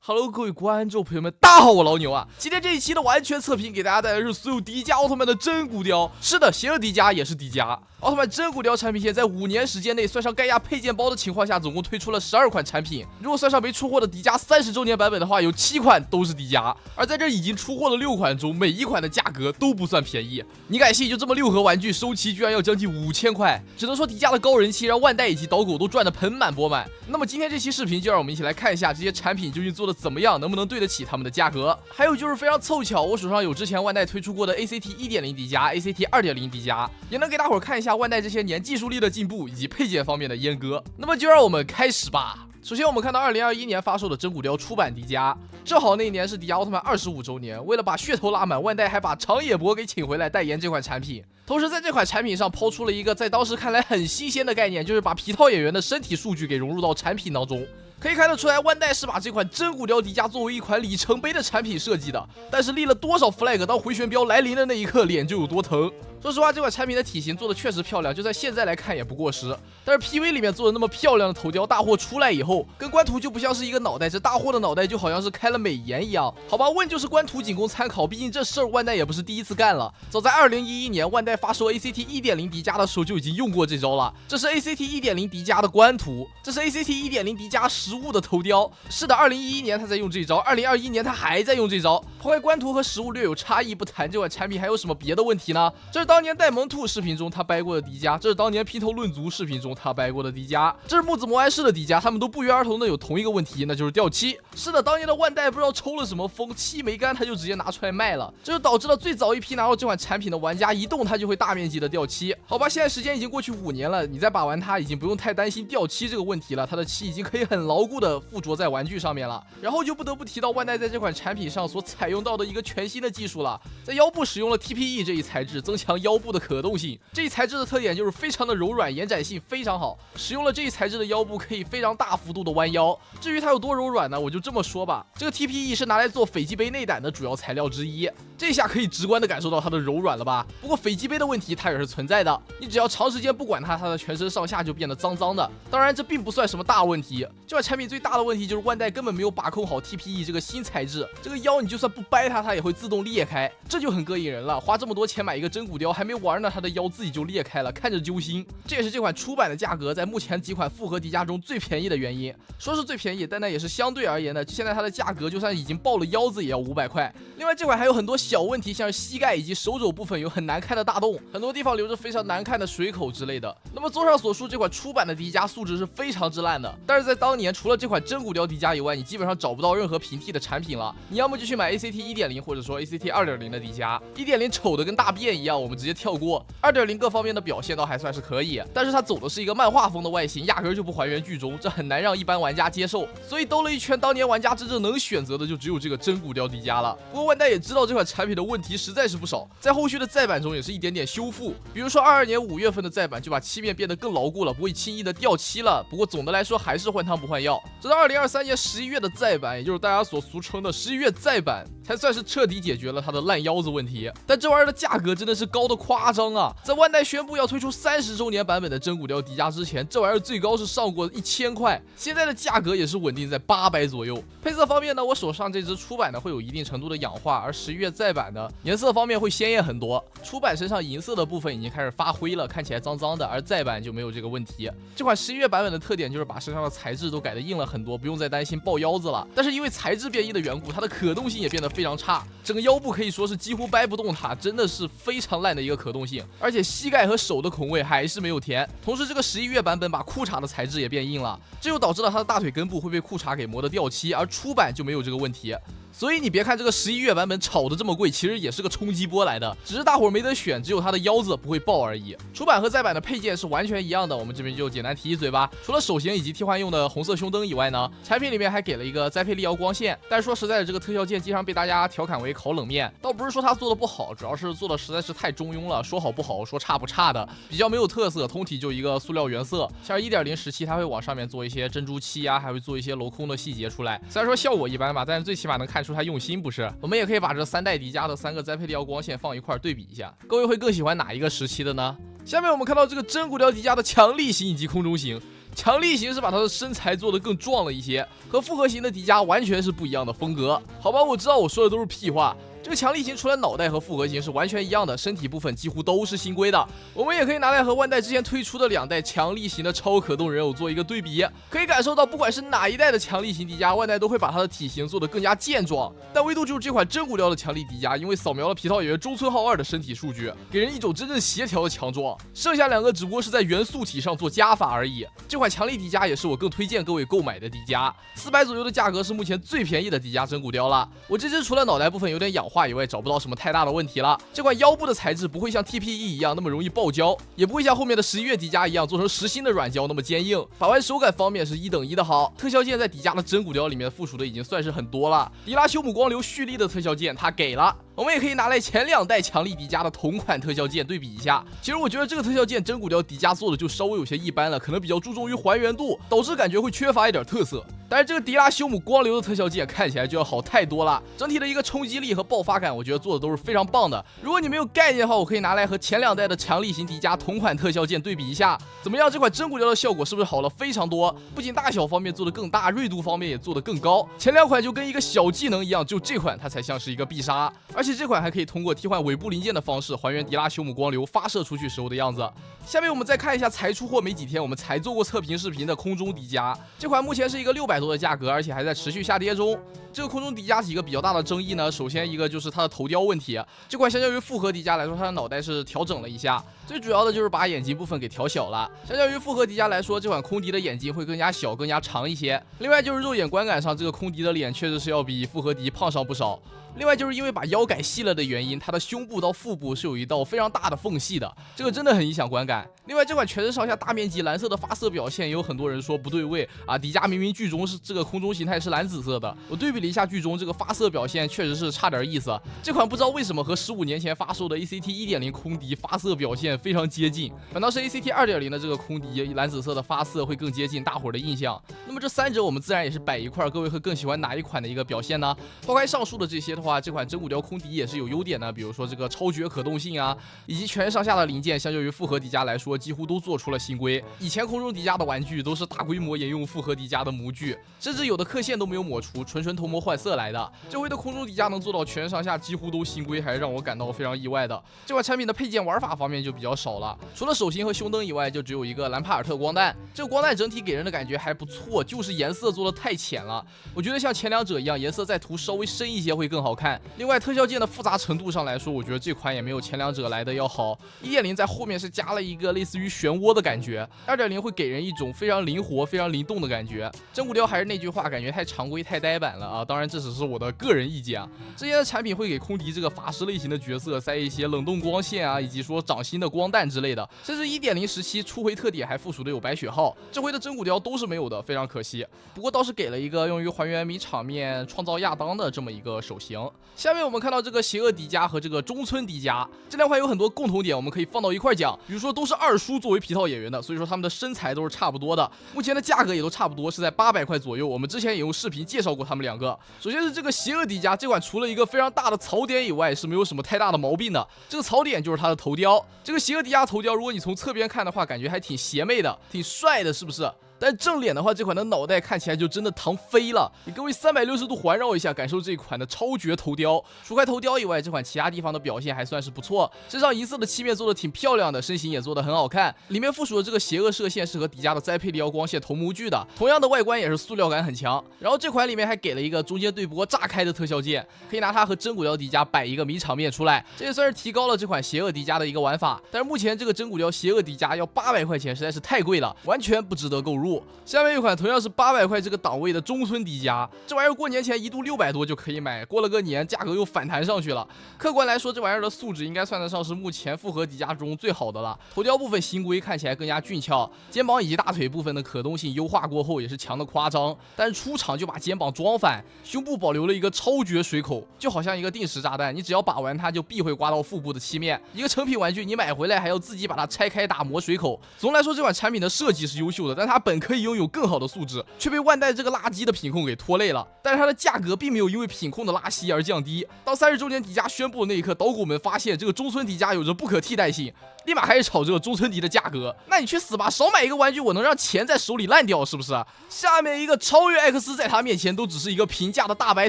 Hello， 各位观众朋友们，大家好，我老牛啊。今天这一期的完全测评给大家带来是所有迪迦奥特曼的真骨雕。是的，邪恶迪迦也是迪迦。奥特曼真骨雕产品线在5年时间内，算上盖亚配件包的情况下，总共推出了12款产品。如果算上没出货的迪迦30周年版本的话，有7款都是迪迦。而在这已经出货的6款中，每一款的价格都不算便宜。你敢信？就这么6盒玩具收齐居然要将近5000块？只能说迪迦的高人气让万代以及导狗都赚得盆满钵满。那么今天这期视频就让我们一起来看一下这些产品究竟做的怎么样，能不能对得起他们的价格。还有就是非常凑巧，我手上有之前万代推出过的 ACT 1.0 迪迦、ACT 2.0 迪迦，也能给大伙儿看一下万代这些年技术力的进步以及配件方面的阉割。那么就让我们开始吧。首先我们看到2021年发售的真骨雕出版迪迦，正好那一年是迪迦奥特曼25周年，为了把噱头拉满，万代还把长野博给请回来代言这款产品。同时在这款产品上抛出了一个在当时看来很新鲜的概念，就是把皮套演员的身体数据给融入到产品当中。可以看得出来，万代是把这款真骨雕迪迦作为一款里程碑的产品设计的，但是立了多少 flag， 当回旋镖来临的那一刻，脸就有多疼。说实话，这款产品的体型做的确实漂亮，就在现在来看也不过时。但是 PV 里面做的那么漂亮的头雕，大货出来以后，跟官图就不像是一个脑袋，这大货的脑袋就好像是开了美颜一样。好吧，问就是官图仅供参考，毕竟这事儿万代也不是第一次干了。早在2011年，万代发售 ACT 1.0 迪迦的时候就已经用过这招了。这是 ACT 1.0 迪迦的官图，这是 ACT 1.0 迪迦实物的头雕。是的，2011年他在用这招，2021年他还在用这招。抛开官图和实物略有差异不谈，这款产品还有什么别的问题呢？这是当年戴蒙兔视频中他掰过的迪迦，这是当年披头论足视频中他掰过的迪迦，这是木子魔安室的迪迦，他们都不约而同的有同一个问题，那就是掉漆。是的，当年的万代不知道抽了什么风，漆没干他就直接拿出来卖了，这就导致了最早一批拿到这款产品的玩家一动它就会大面积的掉漆。好吧，现在时间已经过去5年了，你再把玩它已经不用太担心掉漆这个问题了，它的漆已经可以很牢固的附着在玩具上面了。然后就不得不提到万代在这款产品上所采用到的一个全新的技术了，在腰部使用了 TPE 这一材质，增强腰部的可动性。这一材质的特点就是非常的柔软，延展性非常好，使用了这一材质的腰部可以非常大幅度的弯腰。至于它有多柔软呢，我就这么说吧，这个 TPE 是拿来做斐济杯内胆的主要材料之一，这下可以直观的感受到它的柔软了吧。不过斐济杯的问题它也是存在的，你只要长时间不管它，它的全身上下就变得脏脏的。当然这并不算什么大问题，这款产品最大的问题就是万代根本没有把控好 TPE 这个新材质，这个腰你就算不掰它，它也会自动裂开，这就很膈应人了。花这么多钱买一个真骨雕，还没玩呢，它的腰自己就裂开了，看着揪心。这也是这款出版的价格在目前几款复合迪迦中最便宜的原因。说是最便宜，但那也是相对而言的，现在它的价格就算已经爆了腰子也要500块。另外这款还有很多小问题，像是膝盖以及手肘部分有很难看的大洞，很多地方留着非常难看的水口之类的。那么综上所述，这款出版的迪迦素质是非常之烂的，但是在当年除了这款真骨雕迪迦以外，你基本上找不到任何平替的产品了。你要么就去买 ACT 1.0 或者说 ACT 2.0 的迪迦。1.0 丑的跟大便一样，我们直接跳过。2.0 各方面的表现倒还算是可以，但是它走的是一个漫画风的外形，压根就不还原剧中，这很难让一般玩家接受。所以兜了一圈，当年玩家真正能选择的就只有这个真骨雕迪迦了。不过万代也知道这款产品的问题实在是不少，在后续的再版中也是一点点修复，比如说22年5月份的再版就把漆面变得更牢固了，不会轻易的掉漆了。不过总的来说还是换汤不换药。直到2023年11月的再版，也就是大家所俗称的11月再版，才算是彻底解决了它的烂腰子问题。但这玩意儿的价格真的是高的夸张啊！在万代宣布要推出30周年版本的真骨雕迪迦之前，这玩意儿最高是上过1000块，现在的价格也是稳定在800左右。配色方面呢，我手上这只出版的会有一定程度的氧化，而11月再版的颜色方面会鲜艳很多。出版身上银色的部分已经开始发灰了，看起来脏脏的，而再版就没有这个问题。这款11月版本的特点就是把身上的材质都改得硬了很多，不用再担心爆腰子了。但是因为材质变异的缘故，它的可动性也变得非常差，整个腰部可以说是几乎掰不动它，真的是非常烂的一个可动性。而且膝盖和手的孔位还是没有填。同时这个11月版本把裤衩的材质也变硬了，这就导致了它的大腿根部会被裤衩给磨得掉漆，而出版就没有这个问题。所以你别看这个11月版本炒的这么贵，其实也是个冲击波来的，只是大伙没得选，只有它的腰子不会爆而已。出版和再版的配件是完全一样的，我们这边就简单提一嘴吧。除了手型以及替换用的红色胸灯以外呢，产品里面还给了一个栽培力瑶光线。但是说实在的，这个特效件经常被大家调侃为烤冷面，倒不是说它做的不好，主要是做的实在是太中庸了，说好不好，说差不差的，比较没有特色，通体就一个塑料原色。像1.0时期它会往上面做一些珍珠漆啊，还会做一些镂空的细节出来，虽然说效果一般吧，但是最起码能看出它用心不是。我们也可以把这3代迪迦的3个栽培力瑶光线放一块对比一下，各位会更喜欢哪一个时期的呢？下面我们看到这个真骨雕迪迦的强力型以及空中型。强力型是把他的身材做得更壮了一些，和复合型的迪迦完全是不一样的风格。好吧，我知道我说的都是屁话。这个强力型除了脑袋和复合型是完全一样的，身体部分几乎都是新规的。我们也可以拿来和万代之前推出的2代强力型的超可动人偶做一个对比，可以感受到不管是哪一代的强力型迪迦，万代都会把它的体型做得更加健壮。但唯独就是这款真骨雕的强力迪迦，因为扫描了皮套演员中村浩二的身体数据，给人一种真正协调的强壮，剩下2个只不过是在元素体上做加法而已。这款强力迪迦也是我更推荐各位购买的迪迦，400左右的价格是目前最便宜的迪迦真骨雕了。我这只除了脑袋部分有点氧化以外，找不到什么太大的问题了。这款腰部的材质不会像 TPE 一样那么容易爆胶，也不会像后面的11月迪迦一样做成实心的软胶那么坚硬。把玩手感方面是1等1的好，特效键在迪迦的真骨雕里面附属的已经算是很多了。迪拉修姆光流蓄力的特效键它给了，我们也可以拿来前2代强力迪迦的同款特效键对比一下。其实我觉得这个特效键真骨雕迪迦做的就稍微有些一般了，可能比较注重于还原度，导致感觉会缺乏一点特色。但是这个迪拉修姆光流的特效键看起来就要好太多了，整体的一个冲击力和爆发感，我觉得做的都是非常棒的。如果你没有概念的话，我可以拿来和前2代的强力型迪迦同款特效键对比一下，怎么样？这款真骨雕的效果是不是好了非常多？不仅大小方面做得更大，锐度方面也做得更高。前2款就跟一个小技能一样，就这款它才像是一个必杀，而且这款还可以通过替换尾部零件的方式还原迪拉修姆光流发射出去时候的样子。下面我们再看一下才出货没几天我们才做过测评视频的空中迪迦，这款目前是一个600多的价格，而且还在持续下跌中。这个空中迪迦几个比较大的争议呢，首先一个就是它的头雕问题，这款相较于复合迪迦来说，它的脑袋是调整了一下，最主要的就是把眼睛部分给调小了。相较于复合迪迦来说，这款空迪的眼睛会更加小、更加长一些。另外就是肉眼观感上，这个空迪的脸确实是要比复合迪胖上不少。另外就是因为把腰改细了的原因，它的胸部到腹部是有一道非常大的缝隙的，这个真的很影响观感。另外这款全身上下大面积蓝色的发色表现，也有很多人说不对位啊，迪迦明明剧中是这个空中形态是蓝紫色的，我对比了一下剧中这个发色表现，确实是差点意思。这款不知道为什么和15年前发售的 ACT 1.0 空迪发色表现非常接近，反倒是 ACT 2.0 的这个空迪蓝紫色的发色会更接近大伙儿的印象。那么这3者我们自然也是摆一块，各位会更喜欢哪一款的一个表现呢？抛开上述的这些的话，这款真骨雕空迪也是有优点的，比如说这个超绝可动性啊，以及全身上下的零件，相较于复合迪迦来说，几乎都做出了新规。以前空中迪迦的玩具都是大规模沿用复合迪迦的模具，甚至有的刻线都没有抹除，纯涂膜换色来的。这回的空中迪迦能做到全身上下几乎都新规，还是让我感到非常意外的。这款产品的配件玩法方面就比较少了，除了手型和胸灯以外，就只有一个兰帕尔特光弹。这个光弹整体给人的感觉还不错，就是颜色做的太浅了。我觉得像前2者一样，颜色再涂稍微深一些会更好看。另外特效键的复杂程度上来说，我觉得这款也没有前2者来的要好。1.0 在后面是加了一个类似于漩涡的感觉， 2.0 会给人一种非常灵活、非常灵动的感觉。真骨雕还是那句话，感觉太常规、太呆板了啊！当然这只是我的个人意见啊。之前的产品会给空迪这个法师类型的角色塞一些冷冻光线啊，以及说掌心的光弹之类的，甚至 1.0 时期初回特点还附属的有白雪号，这回的真骨雕都是没有的，非常可惜。不过倒是给了一个用于还原迷场面创造亚当的这么一个手型。下面我们看到这个邪恶迪迦和这个中村迪迦这2款有很多共同点，我们可以放到一块讲，比如说都是2叔作为皮套演员的，所以说他们的身材都是差不多的，目前的价格也都差不多，是在800块左右。我们之前也用视频介绍过他们2个。首先是这个邪恶迪迦，这款除了一个非常大的槽点以外，是没有什么太大的毛病的。这个槽点就是它的头雕，这个邪恶迪迦头雕，如果你从侧边看的话，感觉还挺邪魅的，挺帅的，是不是？但正脸的话，这款的脑袋看起来就真的唐飞了。给各位360度环绕一下，感受这款的超绝头雕。除开头雕以外，这款其他地方的表现还算是不错。身上银色的漆面做的挺漂亮的，身形也做的很好看。里面附属的这个邪恶射线是和迪迦的栽培利奥光线同模具的，同样的外观也是塑料感很强。然后这款里面还给了一个中间对波炸开的特效键，可以拿它和真骨雕迪迦摆一个迷场面出来，这也算是提高了这款邪恶迪迦的一个玩法。但是目前这个真骨雕邪恶迪迦要800块钱，实在是太贵了，完全不值得购入。下面一款同样是800块这个档位的中村迪迦，这玩意儿过年前一度600多就可以买，过了个年价格又反弹上去了。客观来说，这玩意儿的素质应该算得上是目前复合迪迦中最好的了。头雕部分新规，看起来更加俊俏，肩膀以及大腿部分的可动性优化过后也是强的夸张，但是出场就把肩膀装反，胸部保留了一个超绝水口，就好像一个定时炸弹，你只要把玩它就必会刮到腹部的漆面。一个成品玩具你买回来还要自己把它拆开打磨水口。总的来说，这款产品的设计是优秀的，但它本可以拥有更好的素质，却被万代这个垃圾的品控给拖累了。但是它的价格并没有因为品控的拉稀而降低。当30周年迪迦宣布的那一刻，导狗们发现这个中村迪迦有着不可替代性，立马开始炒这个中村迪的价格。那你去死吧，少买一个玩具，我能让钱在手里烂掉是不是？下面一个超越 X 在他面前都只是一个平价的大白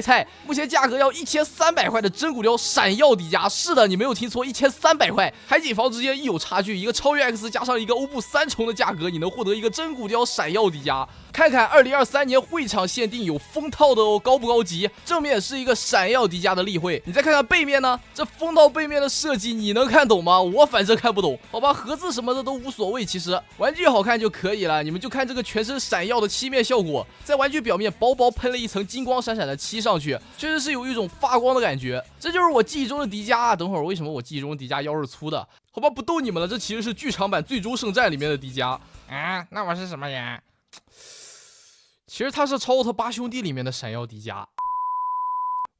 菜，目前价格要1300块的真骨雕闪耀迪迦。是的，你没有听错，1300块。海景房之间一有差距，一个超越 X 加上一个欧布3重的价格，你能获得一个真骨雕闪耀迪迦。看看2023年会场限定有封套的哦，高不高级？正面是一个闪耀迪迦的例会，你再看看背面呢？这封套背面的设计你能看懂吗？我反正看不懂。好吧，盒子什么的都无所谓，其实玩具好看就可以了。你们就看这个全身闪耀的漆面效果，在玩具表面薄薄喷了一层金光闪闪的漆上去，确实是有一种发光的感觉。这就是我记忆中的迪迦啊！等会儿为什么我记忆中的迪迦腰是粗的？好吧，不逗你们了，这其实是剧场版《最终圣战》里面的迪迦啊。那我是什么人？其实他是超奥特8兄弟里面的闪耀迪迦。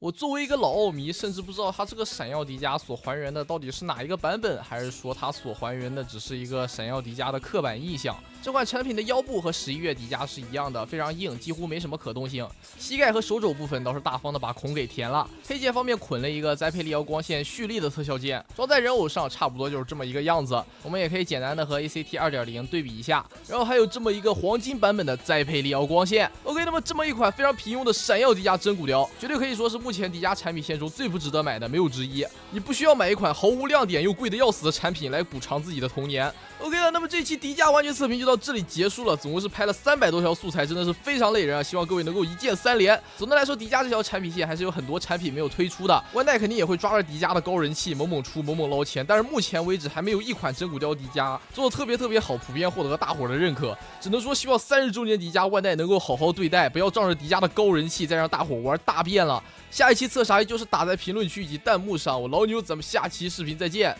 我作为一个老奥迷，甚至不知道他这个闪耀迪迦所还原的到底是哪一个版本，还是说他所还原的只是一个闪耀迪迦的刻板印象。这款产品的腰部和11月迪迦是一样的，非常硬，几乎没什么可动性。膝盖和手肘部分倒是大方的把孔给填了。配件方面捆了一个栽培力瑶光线蓄力的特效件，装在人偶上差不多就是这么一个样子。我们也可以简单的和 ACT 2.0对比一下，然后还有这么一个黄金版本的栽培力瑶光线。OK， 那么这么一款非常平庸的闪耀迪迦真骨雕，绝对可以说是目前迪迦产品线中最不值得买的，没有之一。你不需要买一款毫无亮点又贵的要死的产品来补偿自己的童年。OK 了，那么这期迪迦完全测评就到这里结束了，总共是拍了300多条素材，真的是非常累人啊！希望各位能够一键3连。总的来说，迪迦这条产品线还是有很多产品没有推出的，万代肯定也会抓着迪迦的高人气猛猛出猛猛捞钱，但是目前为止还没有一款真骨雕迪迦做的特别好，普遍获得大伙的认可。只能说希望30周年迪迦万代能够好好对待，不要仗着迪迦的高人气再让大伙玩大便了。下一期测啥，也就是打在评论区以及弹幕上。我老牛，咱们下期视频再见。